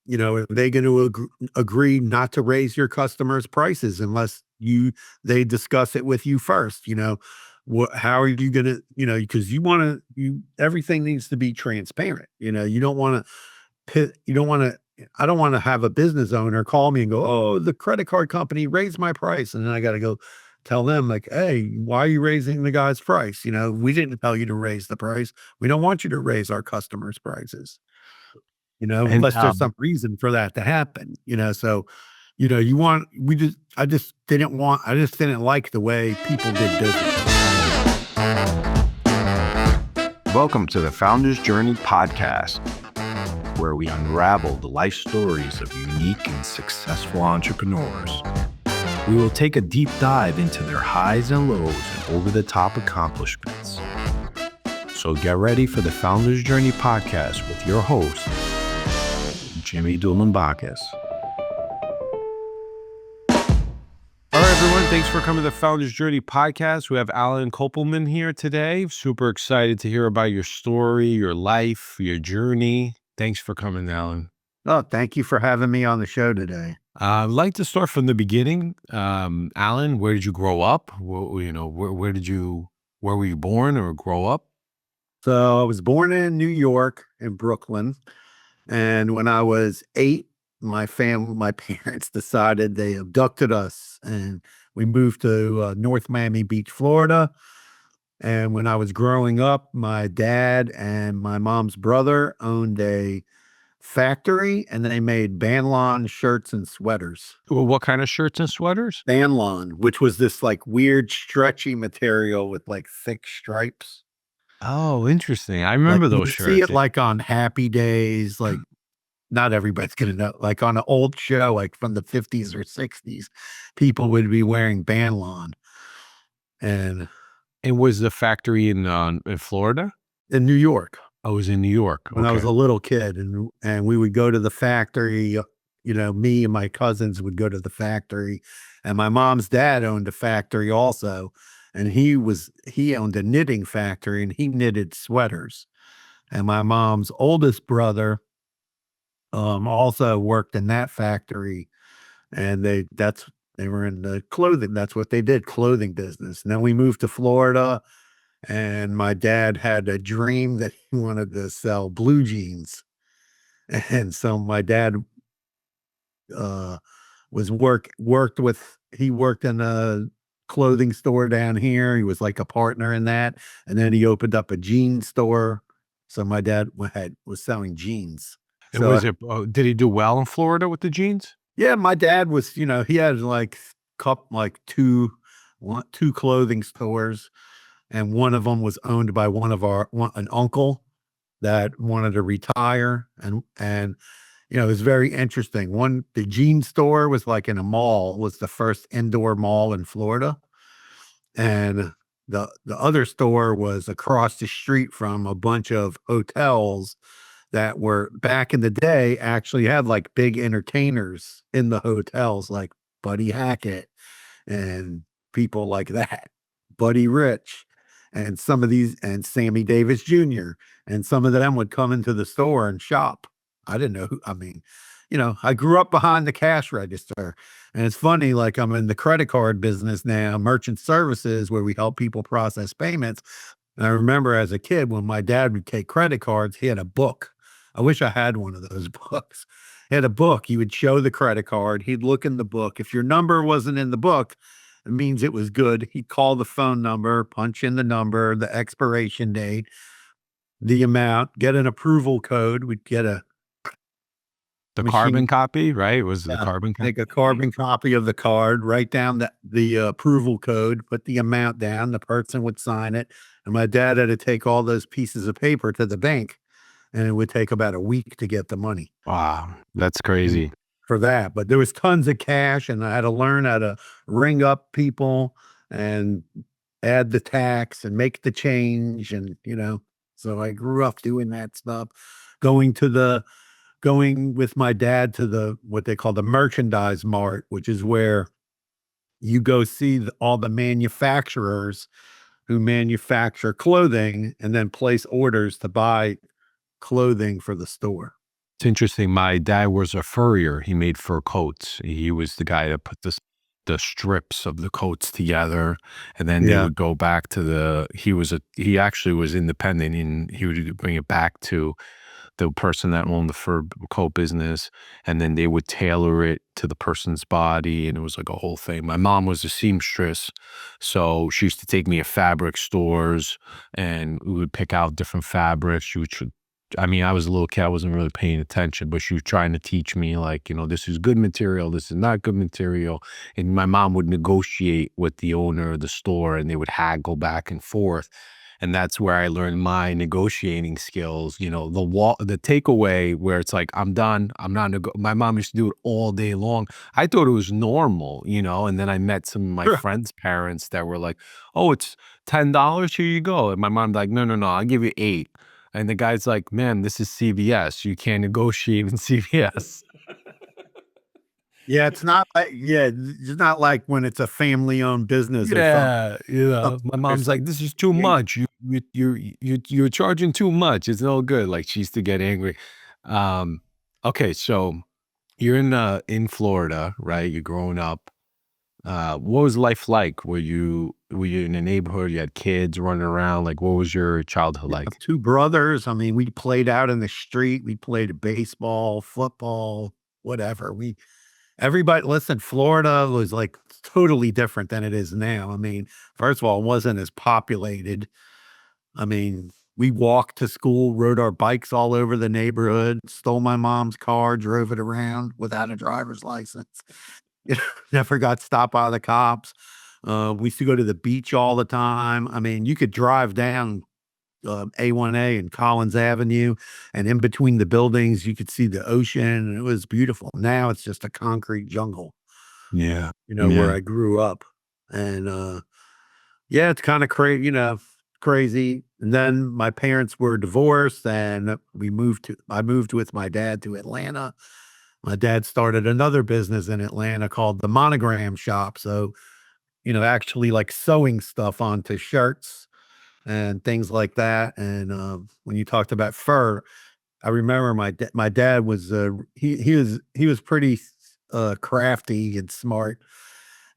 are they going to agree not to raise your customers' prices unless they discuss it with you first? How are you going to, because everything needs to be transparent. You don't want to you don't want to. I don't want to have a business owner call me and go, "Oh, the credit card company raised my price," and then I got to go tell them like, "Hey, why are you raising the guy's price? We didn't tell you to raise the price. We don't want you to raise our customers' prices." And Unless there's some reason for that to happen, so, I just didn't like the way people did business. welcome to the Founder's Journey podcast, where we unravel the life stories of unique and successful entrepreneurs. We will take a deep dive into their highs and lows and over-the-top accomplishments. So get ready for the Founder's Journey podcast with your host, Jimmy Dulan-Bacchus. All right, everyone. Thanks for coming to the Founder's Journey podcast. We have Allen Kopelman here today. Super excited to hear about your story, your life, your journey. Thanks for coming, Allen. Oh, thank you for having me on the show today. I'd like to start from the beginning. Allen, where did you grow up? Where were you born or grow up? So I was born in New York, in Brooklyn. And when I was 8, my parents decided they abducted us and we moved to North Miami Beach, Florida. And when I was growing up, my dad and my mom's brother owned a factory and they made Banlon shirts and sweaters. Well, what kind of shirts and sweaters? Banlon, which was this like weird stretchy material with like thick stripes. Oh, interesting. I remember those shirts. See it like on Happy Days, like not everybody's gonna know, like on an old show, like from the 50s or 60s, people would be wearing Banlon. And was the factory in Florida? in New York. I was in New York. When I was a little kid, and we would go to the factory, me and my cousins would go to the factory, and my mom's dad owned a factory also, and he owned a knitting factory and he knitted sweaters. And my mom's oldest brother also worked in that factory, and they were in the clothing. That's what they did, clothing business. And then we moved to Florida, and my dad had a dream that he wanted to sell blue jeans. And so my dad he worked in a clothing store down here. He was like a partner in that. And then he opened up a jean store. So my dad was selling jeans. And So did he do well in Florida with the jeans? yeah, my dad was, he had like two clothing stores, and one of them was owned by an uncle that wanted to retire. And it was very interesting. The jean store was like in a mall, was the first indoor mall in Florida. And the other store was across the street from a bunch of hotels that were back in the day actually had like big entertainers in the hotels, like Buddy Hackett and people like that, Buddy Rich, and and Sammy Davis Jr. And some of them would come into the store and shop. I didn't know I grew up behind the cash register. And it's funny, like I'm in the credit card business now, merchant services, where we help people process payments. And I remember as a kid, when my dad would take credit cards, he had a book. I wish I had one of those books. He had a book. He would show the credit card. He'd look in the book. If your number wasn't in the book, it means it was good. He'd call the phone number, punch in the number, the expiration date, the amount, get an approval code. We'd get the carbon copy, right? Was the carbon copy? Make a carbon copy of the card, write down the approval code, put the amount down, the person would sign it. And my dad had to take all those pieces of paper to the bank, and it would take about a week to get the money. Wow, that's crazy. For that. But there was tons of cash, and I had to learn how to ring up people and add the tax and make the change. And, so I grew up doing that stuff, going with my dad to what they call the merchandise mart, which is where you go see all the manufacturers who manufacture clothing and then place orders to buy clothing for the store. It's interesting. My dad was a furrier. He made fur coats. He was the guy that put the strips of the coats together, and then they Yeah. would go back to the. He actually was independent, and he would bring it back to the person that owned the fur coat business, and then they would tailor it to the person's body, and it was like a whole thing. My mom was a seamstress, so she used to take me to fabric stores, and we would pick out different fabrics. I mean, I was a little kid, I wasn't really paying attention, but she was trying to teach me, like, this is good material, this is not good material. And my mom would negotiate with the owner of the store, and they would haggle back and forth. And that's where I learned my negotiating skills. The takeaway where it's like, I'm done. I'm not, my mom used to do it all day long. I thought it was normal, and then I met some of my friends' parents that were like, oh, it's $10. Here you go. And my mom's like, no, no, no, I'll give you 8. And the guy's like, man, this is CVS. You can't negotiate in CVS. Yeah, it's not like when it's a family-owned business or something. Yeah, my Or mom's something. like, "This is too Yeah, much. You're charging too much. It's no good." Like, she used to get angry. Um, okay, so you're in Florida, right? You're growing up. What was life like? Were you in a neighborhood? You had kids running around. Like, what was your childhood I have like? 2 brothers. I mean, we played out in the street. We played baseball, football, whatever. Everybody listen, Florida was, like, totally different than it is now. I mean, first of all, it wasn't as populated. I mean, we walked to school, rode our bikes all over the neighborhood, stole my mom's car, drove it around without a driver's license. You know, never got stopped by the cops. We used to go to the beach all the time. I mean, you could drive down A1A and Collins Avenue, and in between the buildings, you could see the ocean, and it was beautiful. Now it's just a concrete jungle, Yeah, where yeah. I grew up. And yeah, it's kind of crazy, crazy. And then my parents were divorced, and I moved with my dad to Atlanta. My dad started another business in Atlanta called the Monogram Shop. So, actually like sewing stuff onto shirts and things like that. And when you talked about fur, I remember my dad was he was pretty crafty and smart,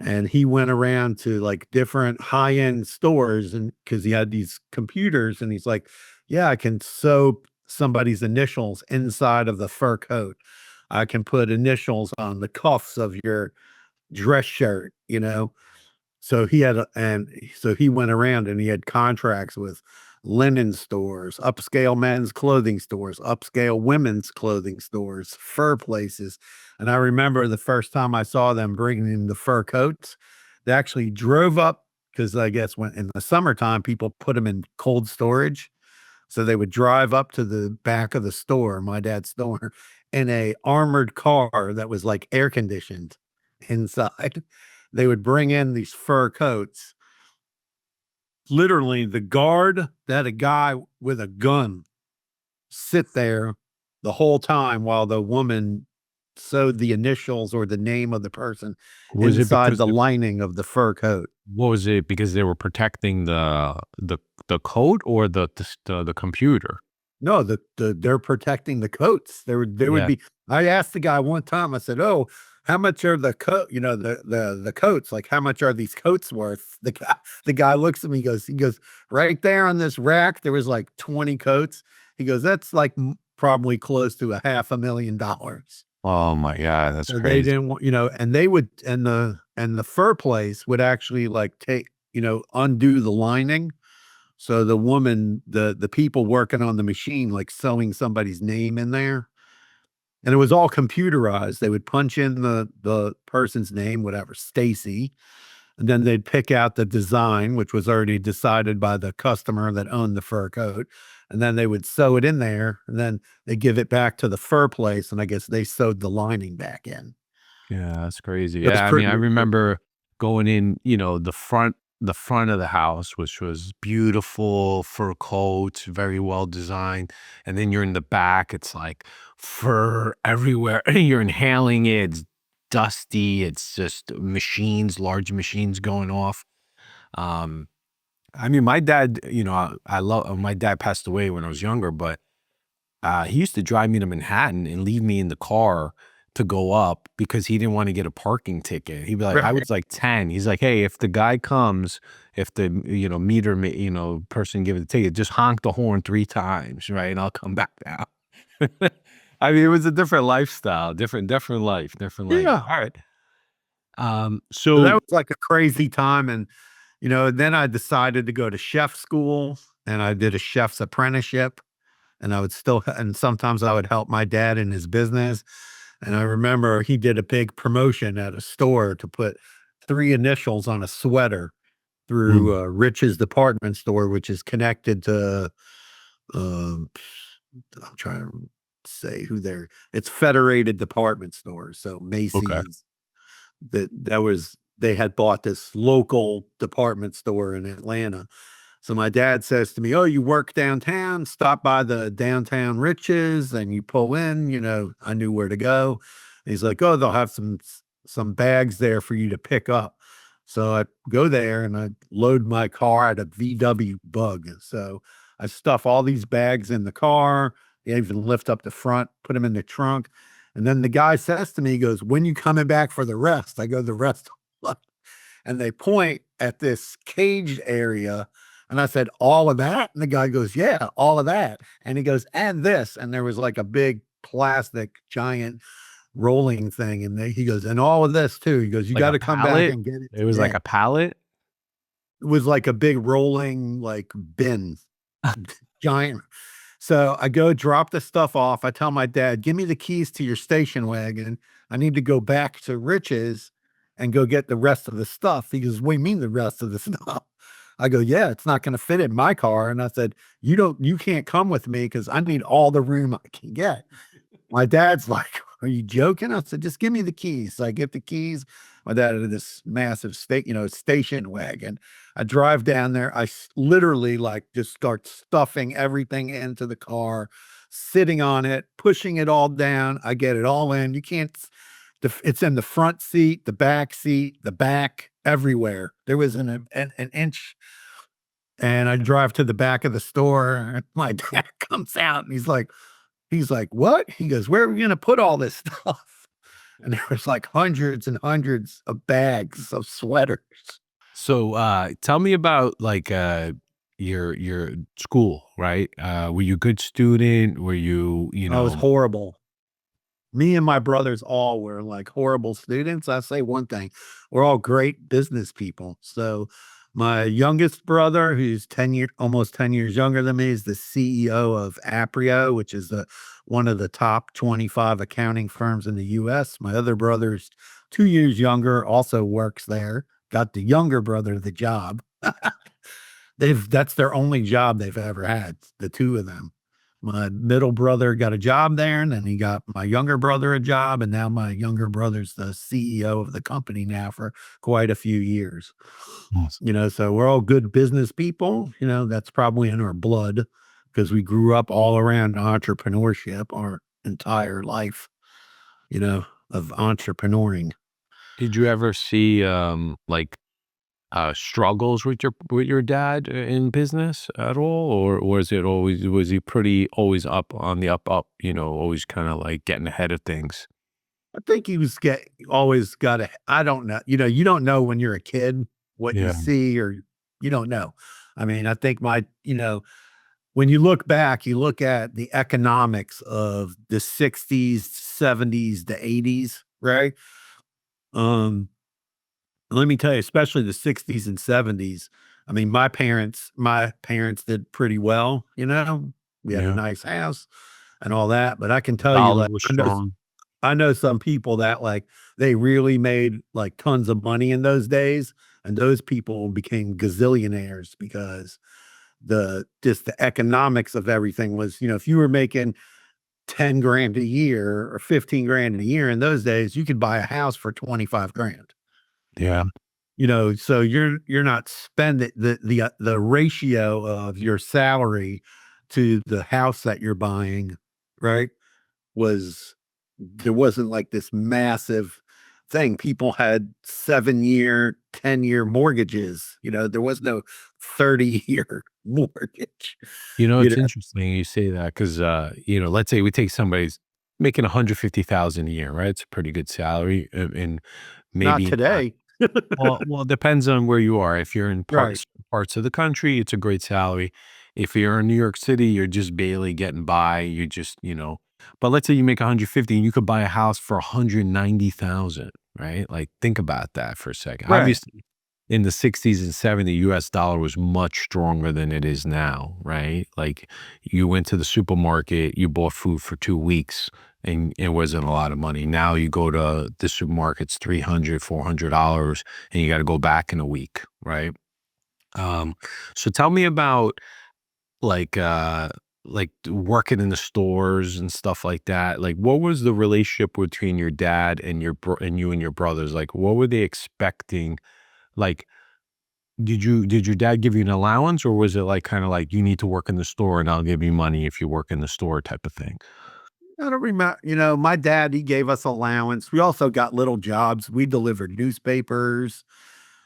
and he went around to like different high end stores, and because he had these computers, and he's like, "Yeah, I can sew somebody's initials inside of the fur coat. I can put initials on the cuffs of your dress shirt." So he went around and he had contracts with linen stores, upscale men's clothing stores, upscale women's clothing stores, fur places. And I remember the first time I saw them bringing in the fur coats, they actually drove up because I guess when in the summertime, people put them in cold storage. So they would drive up to the back of the store, my dad's store, in a armored car that was like air conditioned inside. They would bring in these fur coats. Literally, the guard that a guy with a gun sit there the whole time while the woman sewed the initials or the name of the person Was it inside because the lining of the fur coat. what was it because they were protecting the code or the computer? No, they're protecting the coats. There would Yeah. be I asked the guy one time, I said, "Oh, how much are the coat the coats, like, how much are these coats worth?" The guy looks at me, he goes, "Right there on this rack, there was, like, 20 coats." He goes, "That's, like, m probably close to a half a $1,000,000." Oh my god, that's So they crazy. didn't want and they would and the fur place would actually, like, undo the lining. So the people working on the machine, like sewing somebody's name in there, and it was all computerized. They would punch in the person's name, whatever, Stacy, and then they'd pick out the design, which was already decided by the customer that owned the fur coat, and then they would sew it in there, and then they give it back to the fur place, and I guess they sewed the lining back in. Yeah, that's crazy. It was Yeah, I mean, I pretty remember going in, the front of the house, which was beautiful, fur coats, very well designed. And then you're in the back, it's like fur everywhere. You're inhaling it, it's dusty, it's just machines, large machines going off. Um, I mean, my dad, my dad passed away when I was younger, but he used to drive me to Manhattan and leave me in the car to go up because he didn't want to get a parking ticket. He'd be like, I Right. was like 10. He's like, hey, if the guy comes, if the, person giving the ticket, just honk the horn 3 times, right? And I'll come back down. I mean, it was a different lifestyle, different life, different life. Yeah. All right. So that So was like a crazy time. And, then I decided to go to chef school and I did a chef's apprenticeship and and sometimes I would help my dad in his business. And I remember he did a big promotion at a store to put 3 initials on a sweater mm, through Rich's department store, which is connected to, um, I'm trying to say who they're, it's Federated Department Stores. So okay. Macy's, they had bought this local department store in Atlanta. So my dad says to me, "Oh, you work downtown? Stop by the downtown Riches and you pull in." I knew where to go. And he's like, "Oh, they'll have some bags there for you to pick up." So I go there and I load my car at a VW Bug. So I stuff all these bags in the car. I even lift up the front, put them in the trunk. And then the guy says to me, he goes, "When you coming back for the rest?" I go, "The rest." And they point at this caged area. And I said, "All of that?" And the guy goes, "Yeah, all of that." And he goes, "And this." And there was like a big plastic giant rolling thing. And he goes, "And all of this too." He goes, "You Like got a to come back pallet? and get it It was like today." a pallet? It was like a big rolling, like bin, giant. So I go drop the stuff off. I tell my dad, "Give me the keys to your station wagon. I need to go back to Rich's and go get the rest of the stuff." He goes, "What do you mean the rest of the stuff?" I go, "Yeah, it's not going to fit in my car." And I said, You can't come with me because I need all the room I can get." My dad's like, "Are you joking?" I said, "Just give me the keys." So I get the keys. My dad had this massive station wagon. I drive down there. Literally like just start stuffing everything into the car, sitting on it, pushing it all down. I get it all in. You can't, it's in the front seat, the back seat, the back, everywhere. There was an inch. And I drive to the back of the store. And my dad comes out and he's like, "What?" He goes, "Where are we gonna put all this stuff?" And there was like hundreds and hundreds of bags of sweaters. So, tell me about like your school, right? Were you a good student? Were you, I was horrible. Me and my brothers all were like horrible students. I say one thing, we're all great business people. So my youngest brother, who's almost 10 years younger than me, is the CEO of Aprio, which is one of the top 25 accounting firms in the US. My other brother's 2 years younger, also works there. Got the younger brother the job. That's their only job they've ever had, the two of them. My middle brother got a job there, and then he got my younger brother a job, and now my younger brother's the CEO of the company now for quite a few years. Yes. So we're all good business people. That's probably in our blood because we grew up all around entrepreneurship our entire life, of entrepreneuring. Did you ever see like struggles with your dad in business at all, or was he pretty always up on the up, always kind of like getting ahead of things? I think he was always got a, I don't know. You don't know when you're a kid what you Yeah, see, or you don't know. I mean, I think when you look back, you look at the economics of the 60s, 70s, the 80s, right? Um, let me tell you, especially the 60s and 70s. I mean, my parents did pretty well, We had a yeah. nice house and all that, but I can tell you, Dollar like, was I know strong. I know some people that, like, they really made, like, tons of money in those days, and those people became gazillionaires because the economics of everything was, if you were making 10 grand a year or 15 grand a year in those days, you could buy a house for 25 grand. Yeah, So you're not spending the ratio of your salary to the house that you're buying, right? Was There wasn't like this massive thing. People had 7-year, 10-year mortgages. There was no 30-year mortgage. It's You know, interesting you say that because, let's say we take somebody's making 150,000 a year, right? It's a pretty good salary, and not maybe not. today. Well, it depends on where you are. If you're in Right. parts of the country, it's a great salary. If you're in New York City, you're just barely getting by. You just, but let's say you make 150 and you could buy a house for 190,000, right? Like think about that for a second. Right. Obviously, in the 60s and 70s, US dollar was much stronger than it is now, right? Like you went to the supermarket, you bought food for 2 weeks and it wasn't a lot of money. Now you go to the supermarket's $300, $400 and you got to go back in a week, right? Um, so tell me about like working in the stores and stuff like that. Like what was the relationship between your dad and and you and your brothers? Like what were they expecting? Like did your dad give you an allowance, or was it like kind of like you need to work in the store and I'll give you money if you work in the store type of thing? I don't remember. My dad, he gave us allowance. We also got little jobs. We delivered newspapers.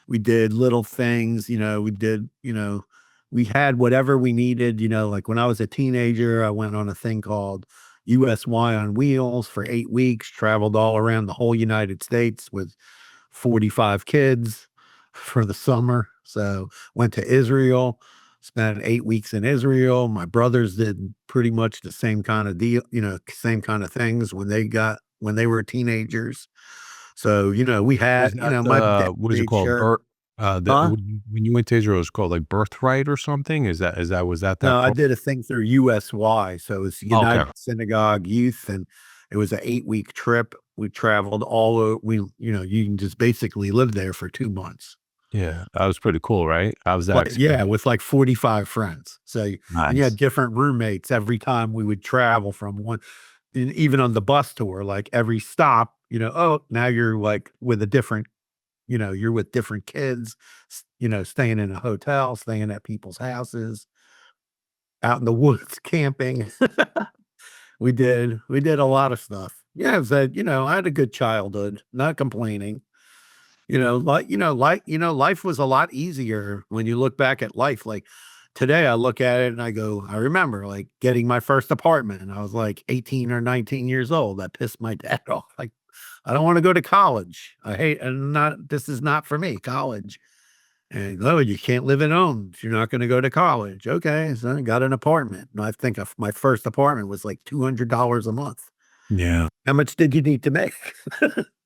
We did little things. We had whatever we needed. Like when I was a teenager, I went on a thing called USY on Wheels for 8 weeks, traveled all around the whole United States with 45 kids for the summer. So went to Israel, spent 8 weeks in Israel. My brothers did pretty much the same kind of deal, same kind of things when they were teenagers. So, we Was had, that my dad what is it made called? sure. That Huh? when you went to Israel, it was called like Birthright or something? Is that was that No, I program? did a thing through USY. So it's Okay. United Synagogue Youth, and it was an 8 week trip. We traveled all over. You can just basically live there for 2 months. Yeah, that was pretty cool, right? How was that Like, yeah, experience? with like 45 friends. So, and you had Nice. different roommates every time we would travel from one, and even on the bus tour, like every stop, oh, now you're like with a different, you're with different kids, staying in a hotel, staying at people's houses, out in the woods, camping. We did a lot of stuff. Yeah, I had a good childhood, not complaining. Life was a lot easier when you look back at life. Like today, I look at it and I go, I remember like getting my first apartment, and I was like 18 or 19 years old. That pissed my dad off. Like, I don't want to go to college. I hate, and not, this is not for me, college. And oh, you can't live in homes. You're not going to go to college. Okay. So I got an apartment. And I think my first apartment was like $200 a month. Yeah. How much did you need to make?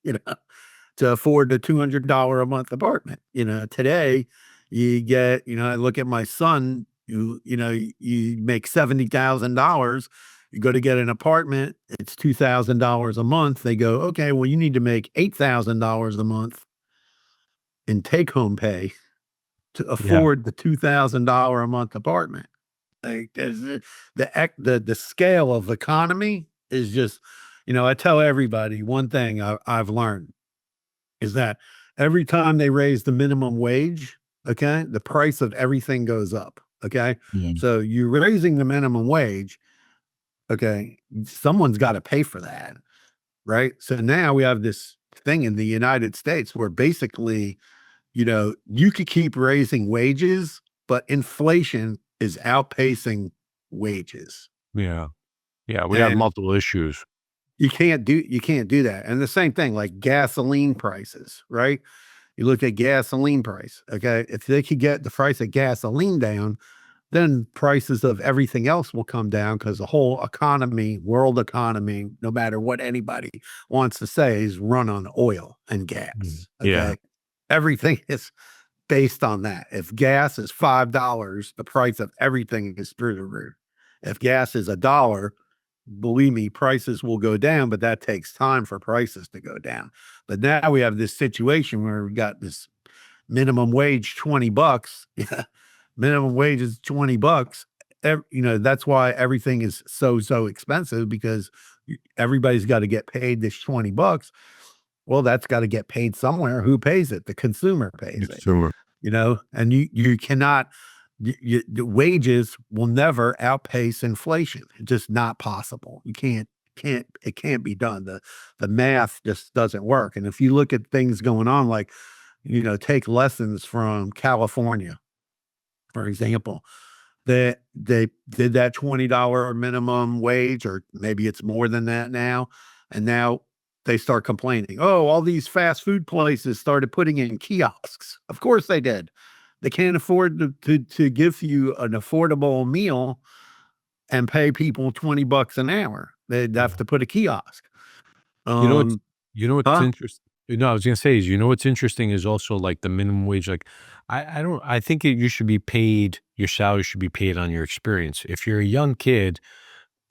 you know, to afford the $200 a month apartment. Today you get, I look at my son, you make $70,000. You go to get an apartment, it's $2,000 a month. They go, okay, well, you need to make $8,000 a month in take home pay to Yeah. afford the $2,000 a month apartment. Like the scale of economy is just, I tell everybody one thing I've learned is that every time they raise the minimum wage, okay, the price of everything goes up. Okay. Yeah. So you're raising the minimum wage. Okay. Someone's got to pay for that. Right. So now we have this thing in the United States where basically, you could keep raising wages, but inflation is outpacing wages. Yeah. Yeah, we have And multiple issues. you can't do that. And the same thing like gasoline prices, right? You look at gasoline price, okay? If they could get the price of gasoline down, then prices of everything else will come down because the whole economy, world economy, no matter what anybody wants to say, is run on oil and Mm. gas, Yeah. okay? Everything is based on that. If gas is $5, the price of everything is through the roof. If gas is $1, believe me, prices will go down, but that takes time for prices to go down. But now we have this situation where we got this minimum wage 20 bucks. Yeah. Minimum wage is 20 bucks. That's why everything is so expensive because everybody's got to get paid this 20 bucks. Well, that's got to get paid somewhere. Who pays it? The consumer pays it. Consumer. And you cannot, the wages will never outpace inflation. It's just not possible. You can't it can't be done. The math just doesn't work. And if you look at things going on, like, take lessons from California, for example, they did that $20 minimum wage, or maybe it's more than that now. And now they start complaining. Oh, all these fast food places started putting in kiosks. Of course they did. They can't afford to give you an affordable meal and pay people $20 an hour. They'd have Yeah. to put a kiosk. You know what's Um, what's huh? interesting? No, I was gonna say is what's interesting is also like the minimum wage. Like, I think you should be paid. Your salary should be paid on your experience. If you're a young kid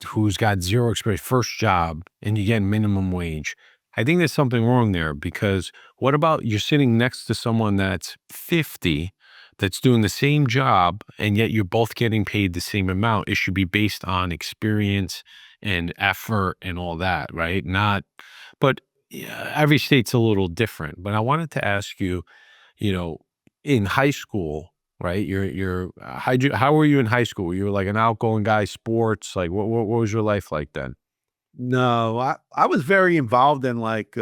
who's got zero experience, first job, and you get minimum wage, I think there's something wrong there, because what about you're sitting next to someone that's 50, that's doing the same job, and yet you're both getting paid the same amount? It should be based on experience and effort and all that, right? Not, but yeah, every state's a little different. But I wanted to ask you, you know, in high school, right? How were you in high school? You were like an outgoing guy, sports, like what was your life like then? No, I was very involved in, like,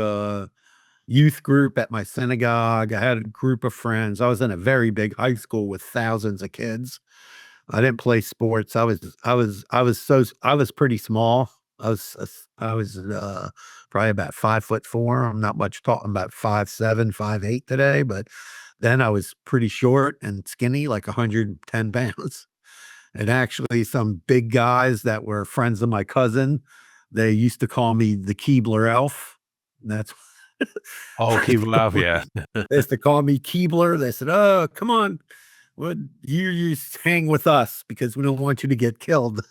youth group at my synagogue. I had a group of friends. I was in a very big high school with thousands of kids. I didn't play sports. I was pretty small. I was probably about 5'4". I'm not much talking about 5'7", 5'8" today, but then I was pretty short and skinny, like 110 pounds. And actually some big guys that were friends of my cousin, they used to call me the Keebler elf. That's Oh, keep it up, yeah. they used to call me Keebler. They said, "Oh, come on. What you hang with us because we don't want you to get killed."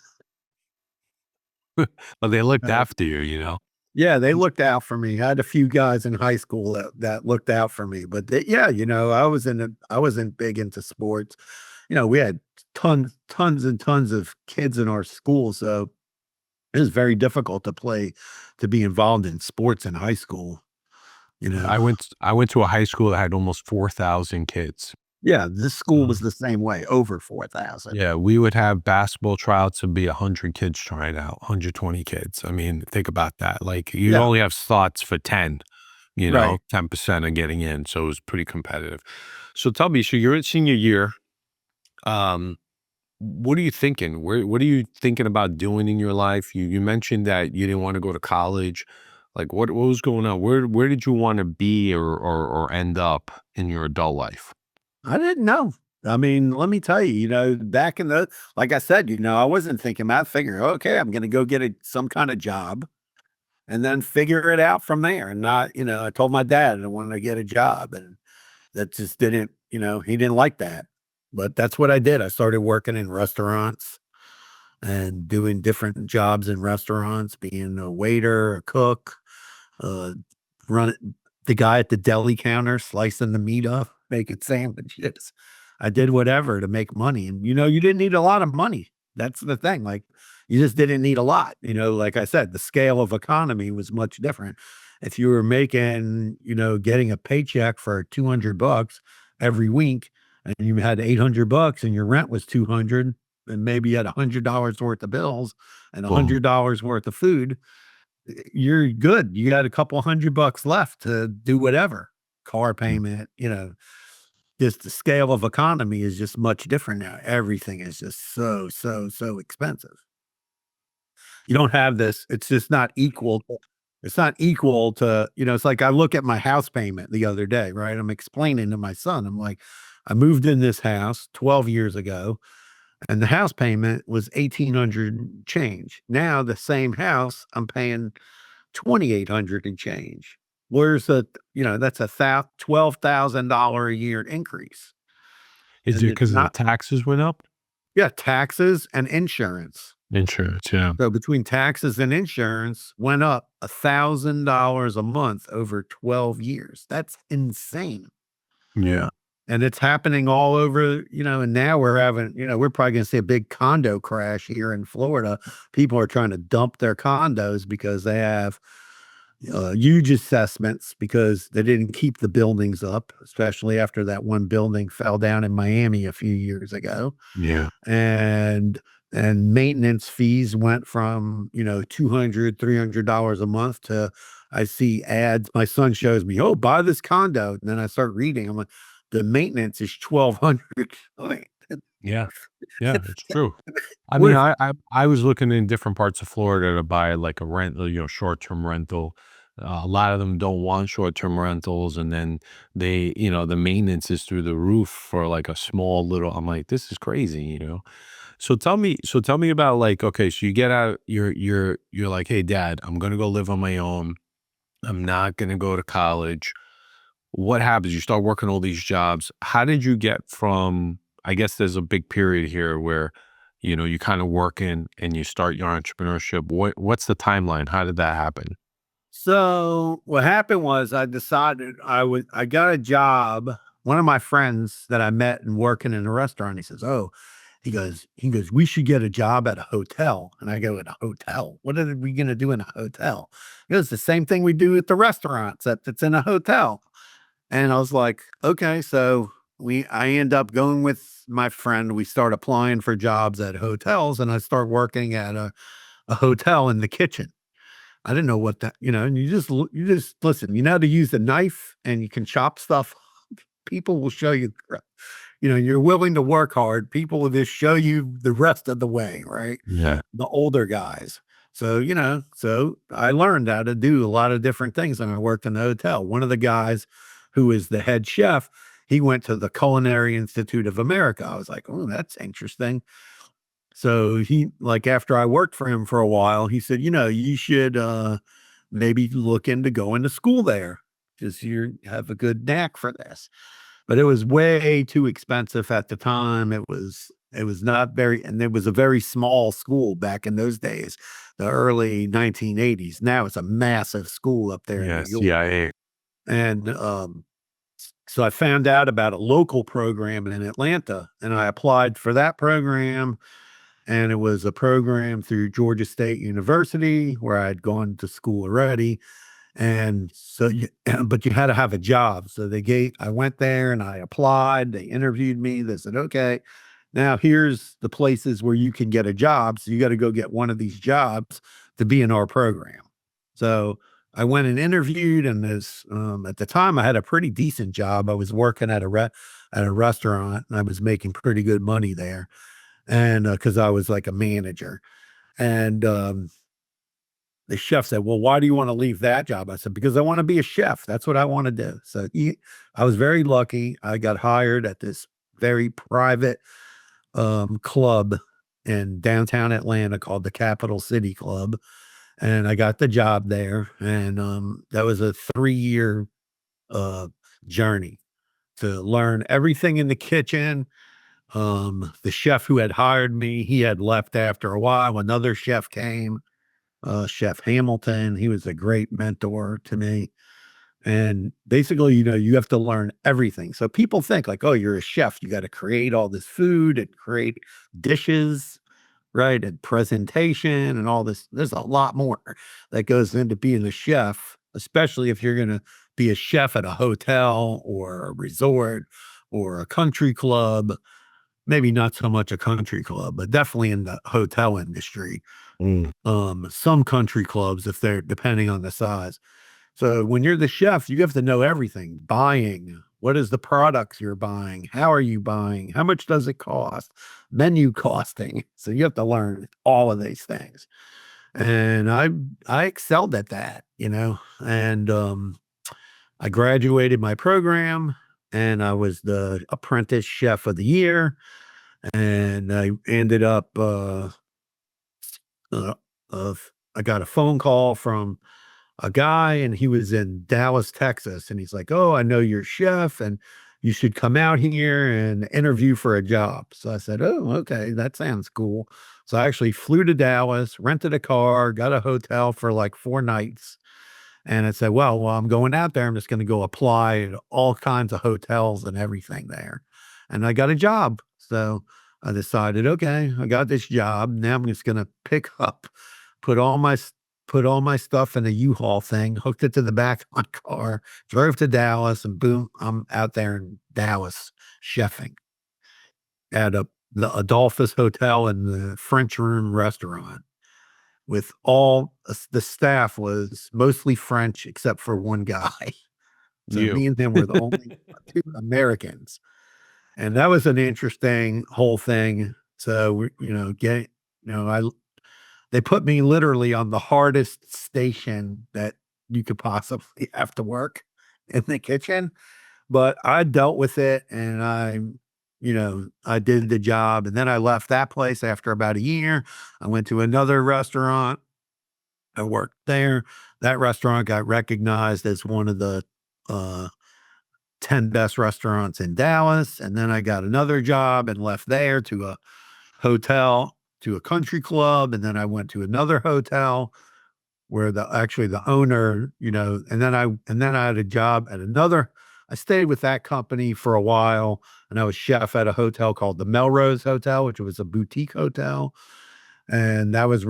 Well, they looked Uh, after you. yeah, they looked out for me. I had a few guys in high school that looked out for me, but yeah, I wasn't big into sports. We had tons and tons of kids in our school, so it was very difficult to be involved in sports in high school, you know. I went to a high school that had almost 4,000 kids. Yeah, this school was Um, the same way, over 4,000. yeah, we would have basketball tryouts and be 100 kids trying out, 120 kids. I mean, think about that. Like, you'd Yeah, only have slots for 10, right. 10% are getting in, so it was pretty competitive. So tell me, so you're in senior year, um, what are you thinking? What are you thinking about doing in your life? You mentioned that you didn't wanna go to college. Like, what was going on? Where did you wanna be, or end up in your adult life? I didn't know. I mean, let me tell you, back in the like I said, I wasn't thinking I figure, okay, I'm gonna go get some kind of job and then figure it out from there. And not, I told my dad I wanted to get a job, and that just didn't, he didn't like that. But that's what I did. I started working in restaurants and doing different jobs in restaurants, being a waiter, a cook, uh, run the guy at the deli counter, slicing the meat up, making sandwiches. I did whatever to make money. And, you didn't need a lot of money. That's the thing. Like, you just didn't need a lot. Like I said, the scale of economy was much different. If you were making, getting a paycheck for $200 every week, and you had $800 and your rent was 200, and maybe you had $100 worth of bills and Boom. $100 worth of food, you're good. You got a couple $100 left to do whatever. Car payment, just the scale of economy is just much different now. Everything is just so, so, so expensive. You don't have this, it's just not equal. It's not equal to, it's like I look at my house payment the other day, right? I'm explaining to my son, I'm like, I moved in this house 12 years ago, and the house payment was 1,800 change. Now the same house, I'm paying 2,800 and change. Where's that's $12,000 a year increase. Is it And it's because of the not, taxes went up? yeah, taxes and insurance. Insurance, yeah. So between taxes and insurance went up $1,000 a month over 12 years. That's insane. Yeah. And it's happening all over, and now we're having, we're probably going to see a big condo crash here in Florida. People are trying to dump their condos because they have, huge assessments because they didn't keep the buildings up, especially after that one building fell down in Miami a few years ago. Yeah. And maintenance fees went from, $200, $300 a month to, I see ads. My son shows me, oh, buy this condo. And then I start reading. I'm like, the maintenance is 1,200. Like, Yeah. Yeah, it's, it's true. I mean, what, I was looking in different parts of Florida to buy like a rent, short-term rental. A lot of them don't want short-term rentals, and then the maintenance is through the roof for like a small little. I'm like, this is crazy. So tell me about like, okay, so you get out, you're like, hey, Dad, I'm gonna go live on my own. I'm not gonna go to college. What happens? You start working all these jobs. How did you get from, I guess there's a big period here where, you kind of working and you start your entrepreneurship. What's the timeline? How did that happen? So what happened was I decided I got a job. One of my friends that I met and working in a restaurant, he says, oh, he goes, we should get a job at a hotel. And I go, at a hotel? What are we gonna do in a hotel? He goes, the same thing we do at the restaurant, except it's in a hotel. And I was like, okay. So I end up going with my friend. We start applying for jobs at hotels, and I start working at a hotel in the kitchen. I didn't know what that, and you just listen, you know how to use a knife and you can chop stuff. People will show you, you're willing to work hard. People will just show you the rest of the way, right? Yeah. The older guys. So, so I learned how to do a lot of different things and I worked in the hotel. One of the guys who is the head chef, he went to the Culinary Institute of America. I was like, oh, that's interesting. So he like after I worked for him for a while, he said, you should maybe look into going to school there because you have a good knack for this. But it was way too expensive at the time. It was not very, and it was a very small school back in those days, the early 1980s. Now it's a massive school up there in Yeah. New York. CIA. And so I found out about a local program in Atlanta and I applied for that program, and it was a program through Georgia State University where I had gone to school already. And so, but you had to have a job. So I went there and I applied. They interviewed me. They said, okay, now here's the places where you can get a job. So you got to go get one of these jobs to be in our program. So I went and interviewed, and at the time I had a pretty decent job. I was working at a restaurant, and I was making pretty good money there, and because I was like a manager, and the chef said, well, why do you want to leave that job? I said, because I want to be a chef. That's what I want to do. So I was very lucky. I got hired at this very private club in downtown Atlanta called the Capital City Club. And I got the job there. And that was a 3-year uh, journey to learn everything in the kitchen. The chef who had hired me, he had left after a while. Another chef came, Chef Hamilton. He was a great mentor to me. And basically, you have to learn everything. So people think like, oh, you're a chef. You got to create all this food and create dishes, right? And presentation and all this. There's a lot more that goes into being a chef, especially if you're going to be a chef at a hotel or a resort or a country club. Maybe not so much a country club, but definitely in the hotel industry. Mm. Some country clubs, if they're depending on the size. So when you're the chef, you have to know everything. Buying, what is the products you're buying? How are you buying? How much does it cost? Menu costing. So you have to learn all of these things. And I excelled at that, and I graduated my program and I was the apprentice chef of the year. And I ended up of I got a phone call from a guy, and he was in Dallas, Texas, and he's like, "Oh, I know you're a chef and you should come out here and interview for a job." So I said, "Oh, okay, that sounds cool." So I actually flew to Dallas, rented a car, got a hotel for like 4 nights. And I said, well, while I'm going out there, I'm just going to go apply to all kinds of hotels and everything there. And I got a job. So I decided, okay, I got this job. Now I'm just going to pick up, put all my put all my stuff in a U-Haul thing, hooked it to the back of my car, drove to Dallas, and boom, I'm out there in Dallas chefing at the Adolphus Hotel and the French Room restaurant with all the staff was mostly French except for one guy. So You. me and him were the only two Americans. And that was an interesting whole thing. So we, I they put me literally on the hardest station that you could possibly have to work in the kitchen, but I dealt with it and I did the job. And then I left that place after about a year. I went to another restaurant. I worked there. That restaurant got recognized as one of the uh 10 best restaurants in Dallas. And then I got another job and left there to a hotel, to a country club. And then I went to another hotel where the owner, and then I had a job at another. I stayed with that company for a while and I was chef at a hotel called the Melrose Hotel, which was a boutique hotel. And that was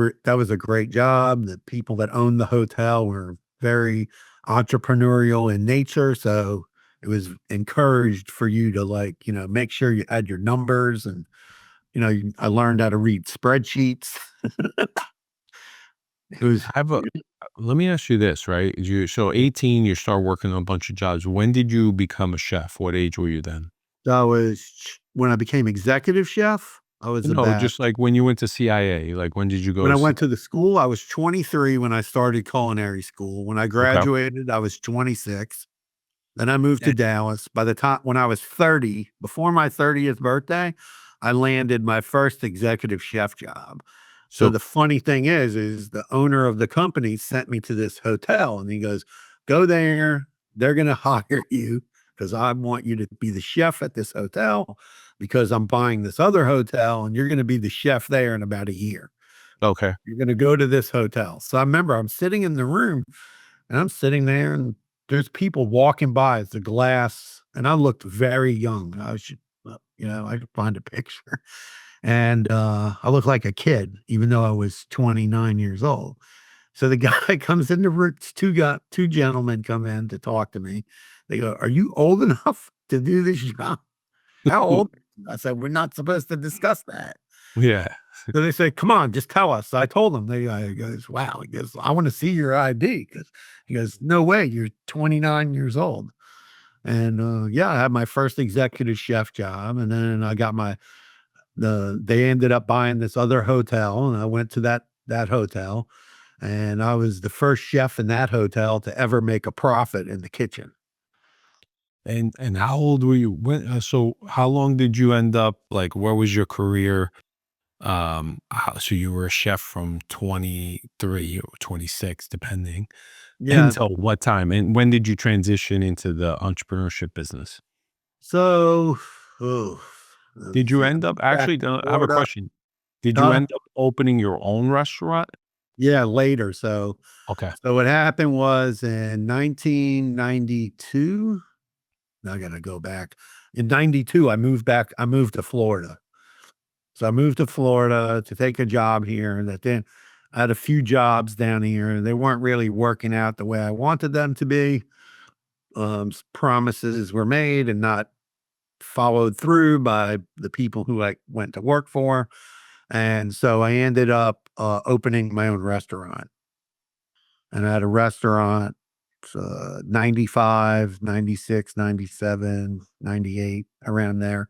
a great job. The people that owned the hotel were very entrepreneurial in nature. So it was encouraged for you to make sure you had your numbers and, I learned how to read spreadsheets. It was, I have a Let me ask you this, right? So 18, you start working on a bunch of jobs. When did you become a chef? What age were you then? when I became executive chef, I was No, about, just like when you went to CIA, like when did you go when I to went to the school, I was 23 when I started culinary school. When I Okay. graduated, I was 26. Then I moved to And Dallas. By the time when I was 30, before my 30th birthday, I landed my first executive chef job. So so the funny thing is the owner of the company sent me to this hotel and he goes, go there. They're going to hire you because I want you to be the chef at this hotel because I'm buying this other hotel and you're going to be the chef there in about a year. okay. You're going to go to this hotel. So I remember I'm sitting in the room and I'm sitting there and there's people walking by. It's a glass and I looked very young. I should, I could find a picture and I looked like a kid, even though I was 29 years old. So the guy comes in the room, two gentlemen come in to talk to me. They go, are you old enough to do this job? How old? I said, we're not supposed to discuss that. Yeah. So they say, "Come on, just tell us." I told him. He goes, "Wow." He goes, "I want to see your ID." Because he goes, "No way, you're 29 years old." And yeah, I had my first executive chef job, and then I got they ended up buying this other hotel, and I went to that hotel, and I was the first chef in that hotel to ever make a profit in the kitchen. And how old were you when so how long did you end up like where was your career? So you were a chef from 23 or 26 depending Yeah. until what time? And when did you transition into the entrepreneurship business? So, oh, let's Did you see. I end up moved back actually, to I have a Florida. question. Did you Huh? end up opening your own restaurant? Yeah, later. So Okay. what happened was in 1992, I gotta go back. In 92, I moved to Florida. So I moved to Florida to take a job here that then I had a few jobs down here. They weren't really working out the way I wanted them to be. Promises were made and not followed through by the people who I went to work for. And so I ended up opening my own restaurant. And I had a restaurant, 95, 96, 97, 98, around there.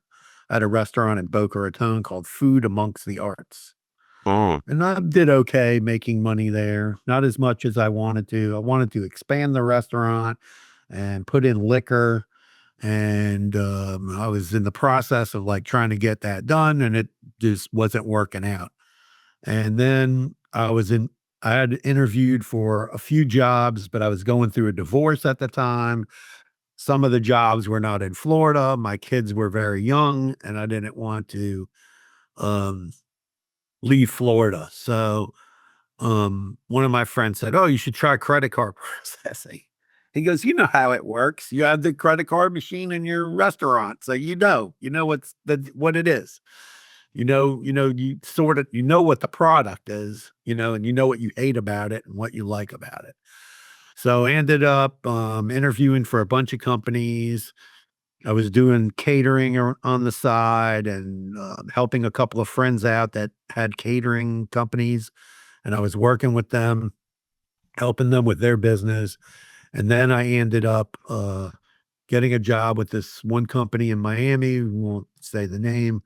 I had a restaurant in Boca Raton called Food Amongst the Arts. Oh, And I did okay making money there, not as much as I wanted to. I wanted to expand the restaurant and put in liquor. And I was in the process of like trying to get that done, and it just wasn't working out. And then I had interviewed for a few jobs, but I was going through a divorce at the time. Some of the jobs were not in Florida. My kids were very young and I didn't want to um, leave Florida. So one of my friends said, "Oh, you should try credit card processing." He goes, "You know how it works. You have the credit card machine in your restaurant. So you know what it is." you sort of, what the product is, and you know what you hate about it and what you like about it. So I ended up interviewing for a bunch of companies. I was doing catering on the side and helping a couple of friends out that had catering companies. And I was working with them, helping them with their business. And then I ended up getting a job with this one company in Miami. We won't say the name,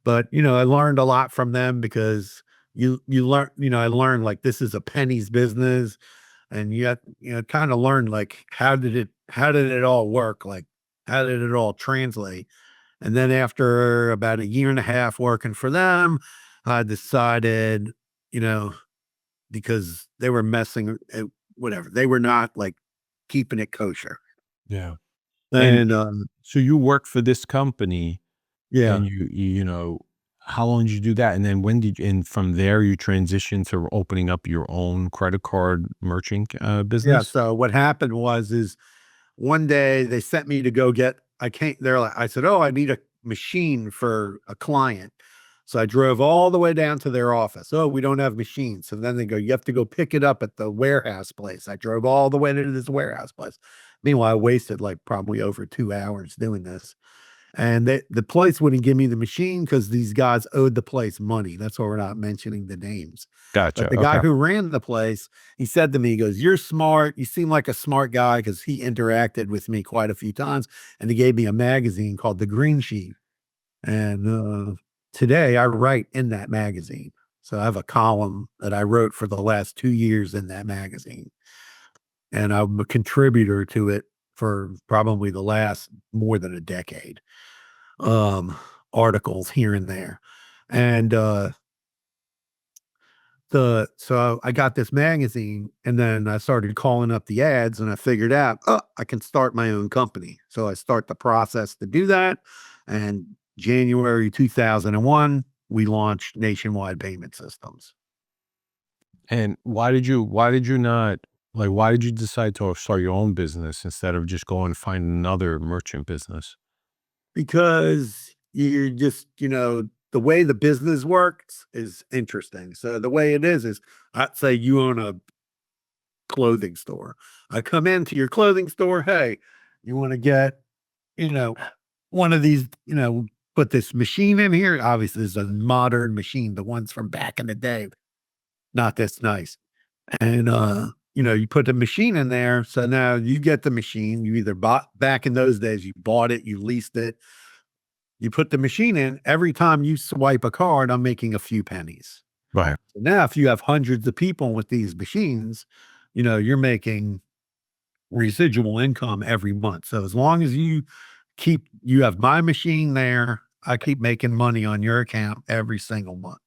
but I learned a lot from them because you learn, I learned like this is a pennies business, and yet kind of learned like how did it all work, like how did it all translate. And then after about a year and a half working for them, I decided, you know, because they were messing, whatever, they were not like keeping it kosher. Yeah. And And so you work for this company yeah, and how long did you do that? And then and from there you transitioned to opening up your own credit card merchant yeah. business? So what happened is one day they sent me to go get, I can't, they're like, I said, oh, I need a machine for a client. So I drove all the way down to their office. Oh, we don't have machines. So then they go, you have to go pick it up at the warehouse place. I drove all the way to this warehouse place. Meanwhile, I wasted like probably over 2 hours doing this. And the place wouldn't give me the machine because these guys owed the place money. That's why we're not mentioning the names. But Gotcha. the guy Okay. who ran the place, he said to me, he goes, "You're smart. You seem like a smart guy," because he interacted with me quite a few times. And he gave me a magazine called The Green Sheet. And today I write in that magazine. So I have a column that I wrote for the last 2 years in that magazine. And I'm a contributor to it for probably the last more than a decade, um, articles here and there. And so I got this magazine, and then I started calling up the ads, and I figured out, oh, I can start my own company. So I start the process to do that. And January 2001, we launched Nationwide Payment Systems. And why did you decide to start your own business instead of just going and find another merchant business? Because you're just, the way the business works is interesting. So the way it is, I'd say you own a clothing store. I come into your clothing store. Hey, you want to get, you know, one of these, put this machine in here. Obviously, it's a modern machine, the ones from back in the day, not this nice. And, you put the machine in there. So now you get the machine. You either bought back in those days, you bought it, you leased it, you put the machine in. Every time you swipe a card, I'm making a few pennies. Right. So now, if you have hundreds of people with these machines, you're making residual income every month. So as long as you have my machine there, I keep making money on your account every single month.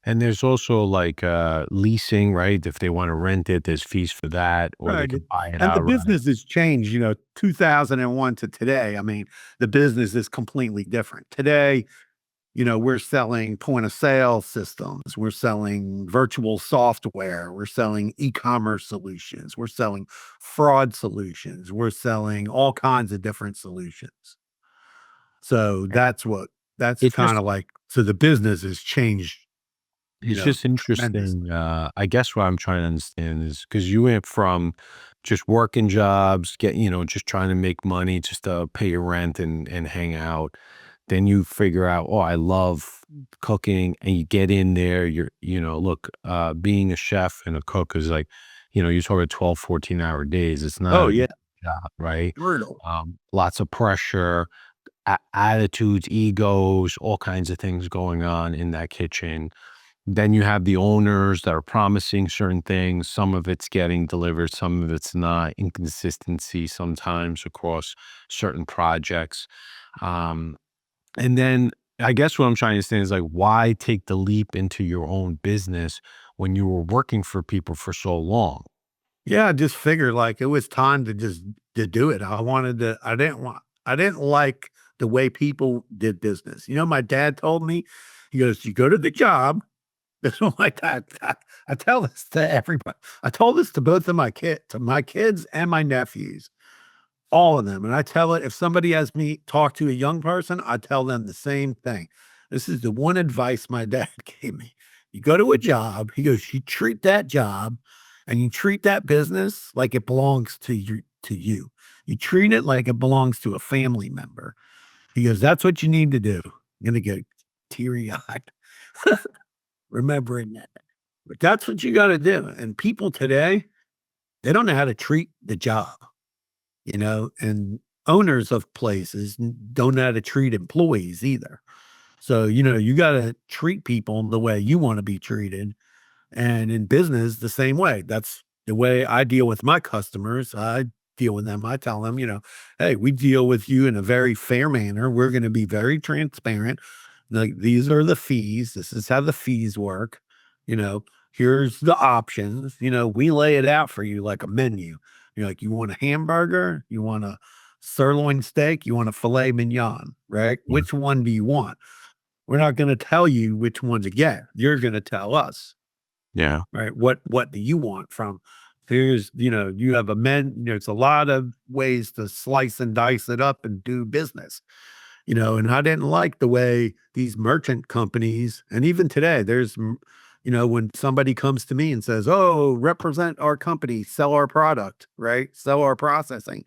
And there's also like leasing, right? If they want to rent it, there's fees for that, or they Right. can buy it And the outright. business has changed, 2001 to today. I mean, the business is completely different. Today, we're selling point of sale systems, we're selling virtual software, we're selling e-commerce solutions, we're selling fraud solutions, we're selling all kinds of different solutions. So that's It's kind just of like, so the business has changed, It's just interesting. tremendously. I guess what I'm trying to understand is because you went from just working jobs, just trying to make money, just to pay your rent and hang out. Then you figure out, oh, I love cooking, and you get in there. Look, being a chef and a cook is like, you talk about 12, 14-hour days. It's not Oh an yeah, easy job, right? brutal. Lots of pressure, attitudes, egos, all kinds of things going on in that kitchen. Then you have the owners that are promising certain things. Some of it's getting delivered, some of it's not. Inconsistency sometimes across certain projects. Um, and then I guess what I'm trying to say is like, why take the leap into your own business when you were working for people for so long? Yeah, I just figured like it was time to do it. I didn't like the way people did business. My dad told me, he goes, "You go to the job." This is my dad. I tell this to everybody. I told this to both of to my kids and my nephews, all of them. And I tell it, if somebody has me talk to a young person, I tell them the same thing. This is the one advice my dad gave me. You go to a job, he goes, you treat that job and you treat that business like it belongs to you. You treat it like it belongs to a family member. He goes, that's what you need to do. I'm gonna get teary-eyed remembering that. But that's what you gotta do. And people today, they don't know how to treat the job, and owners of places don't know how to treat employees either. So, you got to treat people the way you want to be treated. And in business, the same way. That's the way I deal with my customers. I deal with them. I tell them, hey, we deal with you in a very fair manner. We're going to be very transparent. Like, these are the fees. This is how the fees work. You know, here's the options. We lay it out for you like a menu. You're like, you want a hamburger? You want a sirloin steak? You want a filet mignon, right? Yeah. Which one do you want? We're not going to tell you which one to get. You're going to tell us, Yeah. right? What do you want from? Here's, you have there's a lot of ways to slice and dice it up and do business, and I didn't like the way these merchant companies, and even today, when somebody comes to me and says, oh, represent our company, sell our product, right? Sell our processing.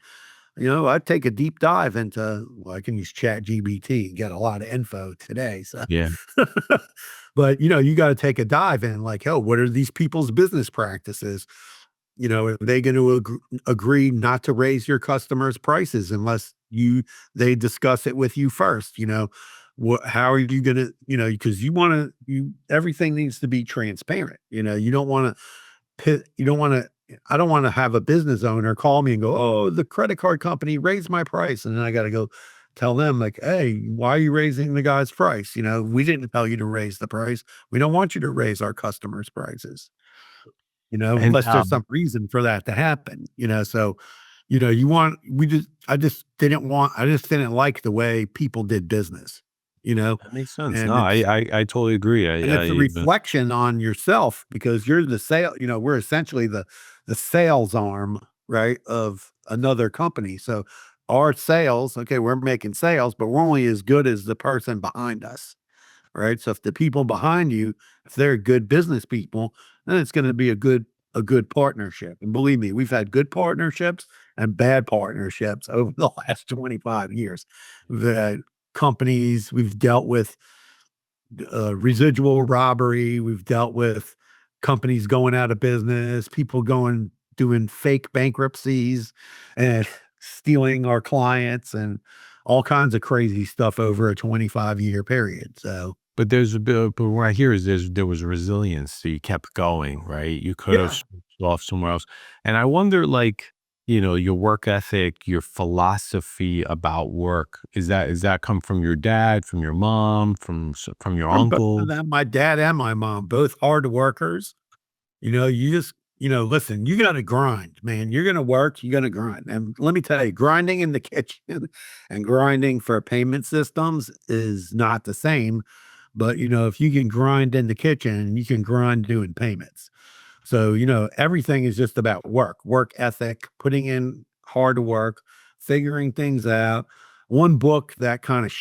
I take a deep dive into, well, I can use Chat GBT and get a lot of info today. So, Yeah. but you got to take a dive in like, oh, what are these people's business practices? Are they going to agree not to raise your customers' prices unless they discuss it with you first? How are you going to, because everything needs to be transparent. You don't want to, I don't want to have a business owner call me and go, oh, the credit card company raised my price. And then I got to go tell them like, hey, why are you raising the guy's price? We didn't tell you to raise the price. We don't want you to raise our customers' prices, And unless there's some reason for that to happen, so, I just didn't like the way people did business, that makes sense. No, and I totally agree. and it's a reflection on yourself because you're the we're essentially the sales arm, right, of another company. So our sales, okay, we're making sales, but we're only as good as the person behind us, right? So if the people behind you, if they're good business people, then it's going to be a good partnership. And believe me, we've had good partnerships and bad partnerships over the last 25 years. The companies we've dealt with, residual robbery. We've dealt with companies going out of business, people doing fake bankruptcies and stealing our clients and all kinds of crazy stuff over a 25-year period. So, but there's a bit, but what I hear is there was resilience, so you kept going, right? You could have yeah, switched off somewhere else, and I wonder, like, your work ethic, your philosophy about work, is that come from your dad, from your mom, from your from both of uncle? them, my dad and my mom, both hard workers. You just, listen, you got to grind, man. You're going to work, you're going to grind. And let me tell you, grinding in the kitchen and grinding for payment systems is not the same. But, if you can grind in the kitchen, you can grind doing payments. So, everything is just about work ethic, putting in hard work, figuring things out. One book that kind of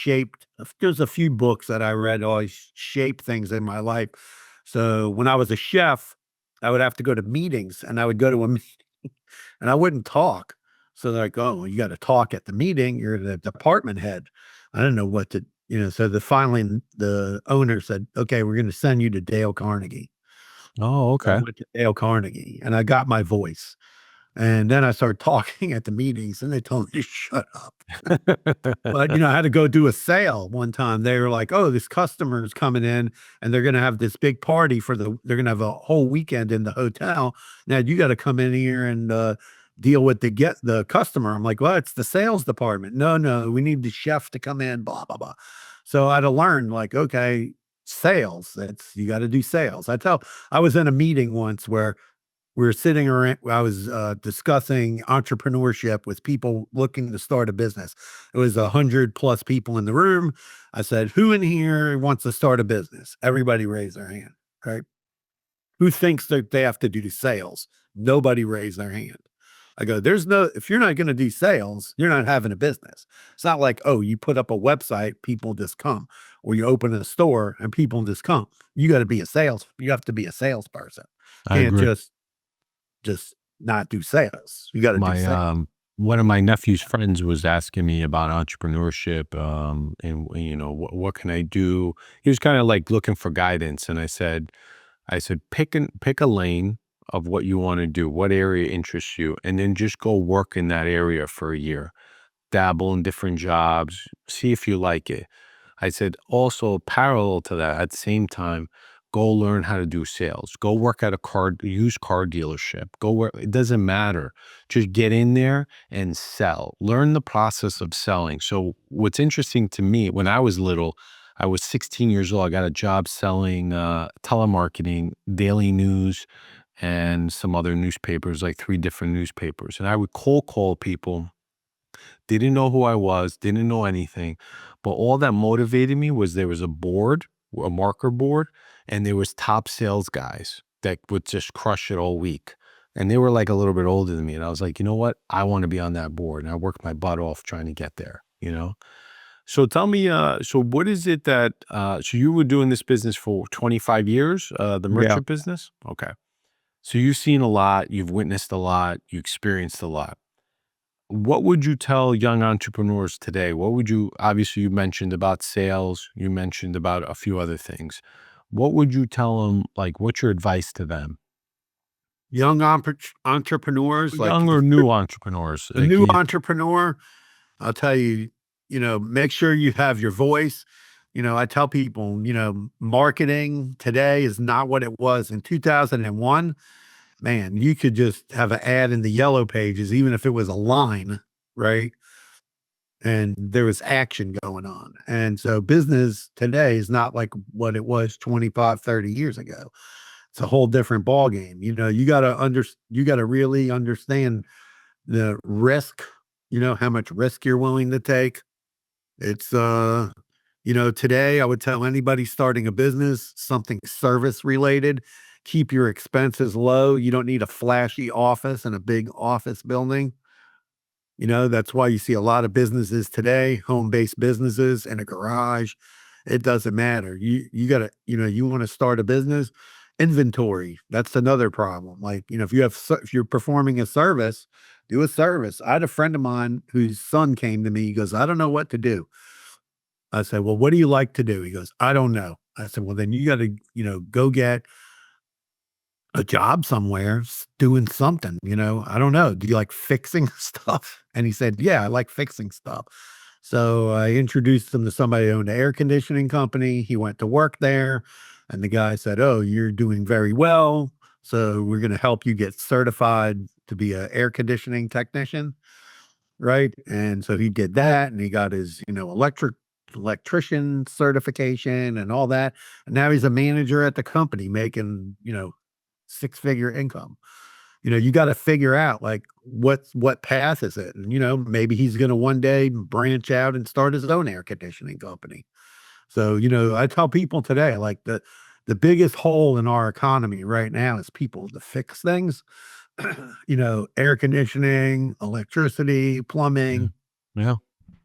there's a few books that I read always shaped things in my life. So when I was a chef, I would have to go to meetings and I would go to a meeting and I wouldn't talk. So they're like, oh, you got to talk at the meeting. You're the department head. I didn't know what to, so finally the owner said, okay, we're going to send you to Dale Carnegie. Oh, So I okay. went to Dale Carnegie and I got my voice. And then I started talking at the meetings and they told me to shut up. But, I had to go do a sale one time. They were like, "Oh, this customer is coming in and they're gonna have this big party they're gonna have a whole weekend in the hotel. Now you gotta come in here and, deal with the customer." I'm like, "Well, it's the sales department." "No, no, we need the chef to come in, blah, blah, blah." So I had to learn like, okay, sales, you gotta do sales. I was in a meeting once where we were sitting around, I was, discussing entrepreneurship with people looking to start a business. It was 100 plus people in the room. I said, "Who in here wants to start a business?" Everybody raised their hand, right? Who thinks that they have to do sales? Nobody raised their hand. I go, there's no, if you're not going to do sales, you're not having a business. It's not like, oh, you put up a website, people just come, or you open a store and people just come. You got to be a sales, you have to be a salesperson. I Can't agree. just not do sales. You got to do My sales. one of my nephew's friends was asking me about entrepreneurship, and what can I do? He was kind of like looking for guidance, and I said pick a lane of what you want to do, what area interests you, and then just go work in that area for a year, dabble in different jobs, see if you like it. I said also parallel to that, at the same time, go learn how to do sales. Go work at a used car dealership. Go where it doesn't matter. Just get in there and sell. Learn the process of selling. So what's interesting to me, when I was little, I was 16 years old. I got a job selling telemarketing, daily news, and some other newspapers, like 3 different newspapers. And I would cold call people, didn't know who I was, didn't know anything. But all that motivated me was there was a board, a marker board, and there was top sales guys that would just crush it all week. And they were like a little bit older than me. And I was like, you know what? I want to be on that board. And I worked my butt off trying to get there, you know? So tell me, so what is it that, so you were doing this business for 25 years, the Yeah. merchant business? Okay. So you've seen a lot, you've witnessed a lot, you experienced a lot. What would you tell young entrepreneurs today? What would you, obviously, you mentioned about sales, you mentioned about a few other things. What would you tell them? Like, what's your advice to them? Young entrepreneurs, like Young or new entrepreneurs? a new entrepreneur, I'll tell you, make sure you have your voice. I tell people, marketing today is not what it was in 2001. Man, you could just have an ad in the yellow pages, even if it was a line, right? And there was action going on. And so business today is not like what it was 25, 30 years ago. It's a whole different ball game. You got to really understand the risk, how much risk you're willing to take. It's today I would tell anybody starting a business, something service related, keep your expenses low. You don't need a flashy office and a big office building. That's why you see a lot of businesses today, home-based businesses in a garage. It doesn't matter. You gotta, you want to start a business, inventory. That's another problem. Like, if you're performing a service, do a service. I had a friend of mine whose son came to me. He goes, I don't know what to do. I said, well, what do you like to do? He goes, I don't know. I said, well, then you got to, go get a job somewhere doing something, I don't know. Do you like fixing stuff? And he said, yeah, I like fixing stuff. So I introduced him to somebody who owned an air conditioning company. He went to work there and the guy said, oh, you're doing very well. So we're going to help you get certified to be an air conditioning technician. Right. And so he did that and he got his, electrician certification and all that. And now he's a manager at the company making, six-figure income. You got to figure out like what path is it? And maybe he's going to one day branch out and start his own air conditioning company. So, I tell people today, like the biggest hole in our economy right now is people to fix things. Air conditioning, electricity, Yeah. plumbing. Yeah,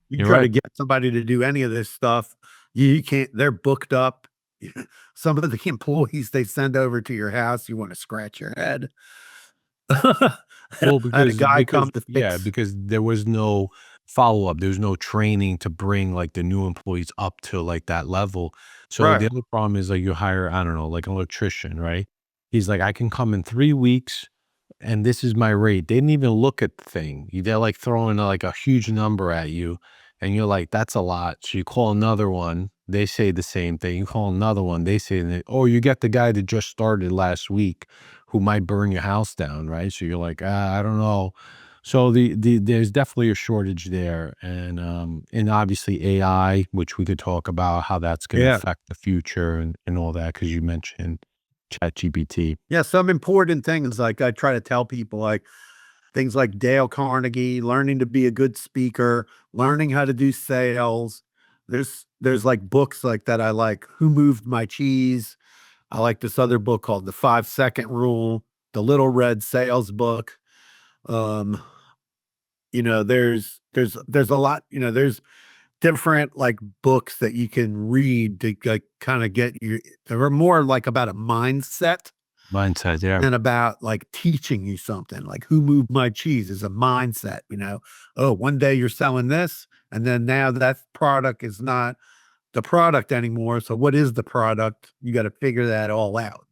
You you're try to right. get somebody to do any of this stuff, you can't, they're booked up. Some of the employees they send over to your house, you want to scratch your head. I Well, had a guy come because to yeah, fix. because there was no follow-up. There was no training to bring, like, the new employees up to, like, that level. So the Right. other problem is, like, you hire, I don't know, like, an electrician, right? He's like, "I can come in 3 weeks, and this is my rate." They didn't even look at the thing. They're, like, throwing, like, a huge number at you, and you're like, "That's a lot." So you call another one, they say the same thing. You call another one, they say that, "Oh, you get the guy that just started last week who might burn your house down," right? So you're like, "Ah, I don't know." So there's definitely a shortage there, and obviously AI, which we could talk about how that's gonna Yeah. affect the future and all that, because you mentioned ChatGPT. Yeah. Some important things, like I try to tell people, like things like Dale Carnegie, learning to be a good speaker, learning how to do sales. There's like books like that I like. Who Moved My Cheese? I like this other book called The 5 Second Rule, the Little Red Sales book. Um, there's a lot, there's different like books that you can read to like kind of get you. They're more like about a mindset Mindset, yeah. than about like teaching you something. Like who moved my cheese is a mindset. Oh, one day you're selling this, and then now that product is not the product anymore. So what is the product? You got to figure that all out.